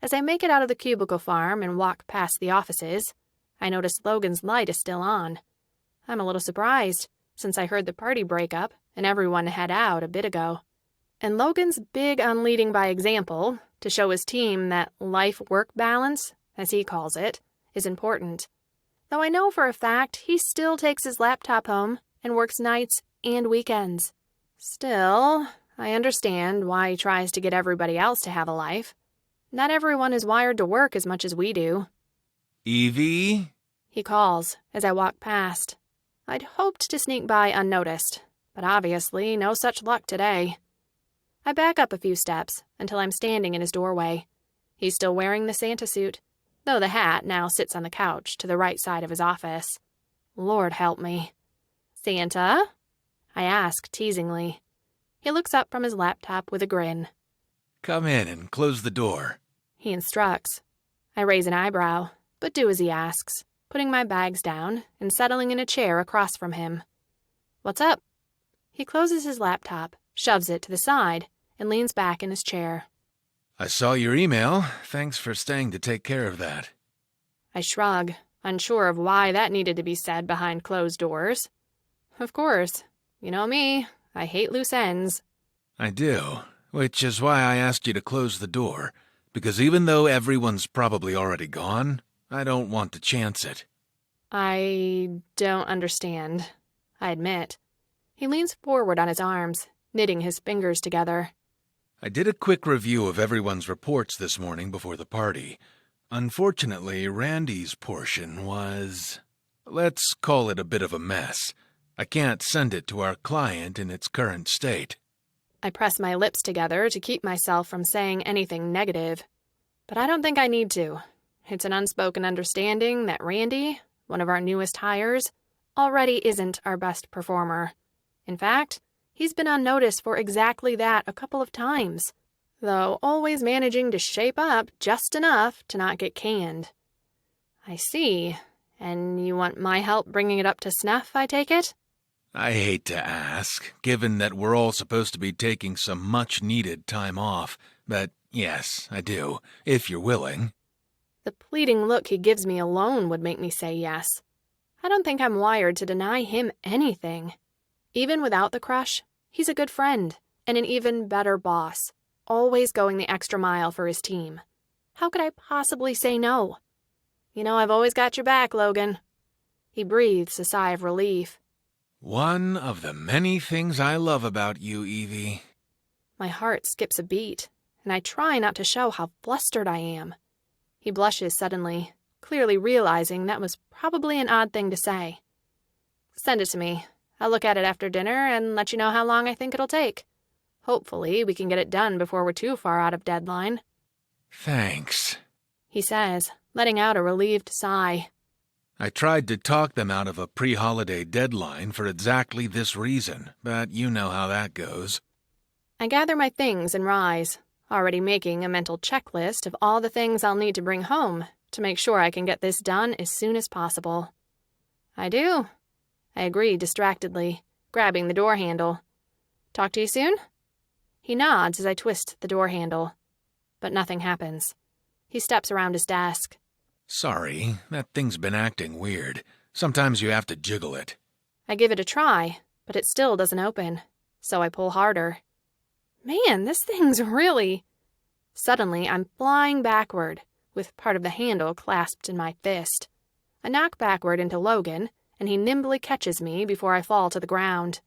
As I make it out of the cubicle farm and walk past the offices, I notice Logan's light is still on. I'm a little surprised, since I heard the party break up and everyone head out a bit ago. And Logan's big on leading by example to show his team that life-work balance, as he calls it, is important. Though I know for a fact he still takes his laptop home and works nights and weekends. Still, I understand why he tries to get everybody else to have a life. Not everyone is wired to work as much as we do. Evie? He calls as I walk past. I'd hoped to sneak by unnoticed, but obviously no such luck today. I back up a few steps until I'm standing in his doorway. He's still wearing the Santa suit, though the hat now sits on the couch to the right side of his office. Lord help me. Santa? I ask teasingly. He looks up from his laptop with a grin. Come in and close the door, he instructs. I raise an eyebrow, but do as he asks, putting my bags down and settling in a chair across from him. What's up? He closes his laptop, shoves it to the side, and leans back in his chair. I saw your email. Thanks for staying to take care of that. I shrug, unsure of why that needed to be said behind closed doors. Of course. You know me. I hate loose ends. I do, which is why I asked you to close the door, because even though everyone's probably already gone, I don't want to chance it. I don't understand, I admit. He leans forward on his arms, knitting his fingers together. I did a quick review of everyone's reports this morning before the party. Unfortunately, Randy's portion was, let's call it a bit of a mess. I can't send it to our client in its current state. I press my lips together to keep myself from saying anything negative. But I don't think I need to. It's an unspoken understanding that Randy, one of our newest hires, already isn't our best performer. In fact, he's been on notice for exactly that a couple of times, though always managing to shape up just enough to not get canned. I see. And you want my help bringing it up to snuff, I take it? I hate to ask, given that we're all supposed to be taking some much-needed time off, but yes, I do, if you're willing. The pleading look he gives me alone would make me say yes. I don't think I'm wired to deny him anything. Even without the crush, he's a good friend and an even better boss, always going the extra mile for his team. How could I possibly say no? You know I've always got your back, Logan. He breathes a sigh of relief. One of the many things I love about you, Evie. My heart skips a beat, and I try not to show how flustered I am. He blushes suddenly, clearly realizing that was probably an odd thing to say. Send it to me. I'll look at it after dinner and let you know how long I think it'll take. Hopefully, we can get it done before we're too far out of deadline. Thanks, he says, letting out a relieved sigh. I tried to talk them out of a pre-holiday deadline for exactly this reason, but you know how that goes. I gather my things and rise, already making a mental checklist of all the things I'll need to bring home to make sure I can get this done as soon as possible. I do. I agree distractedly, grabbing the door handle. Talk to you soon? He nods as I twist the door handle, but nothing happens. He steps around his desk. Sorry, that thing's been acting weird. Sometimes you have to jiggle it. I give it a try, but it still doesn't open, so I pull harder. Man, this thing's really... Suddenly, I'm flying backward, with part of the handle clasped in my fist. I knock backward into Logan, and he nimbly catches me before I fall to the ground.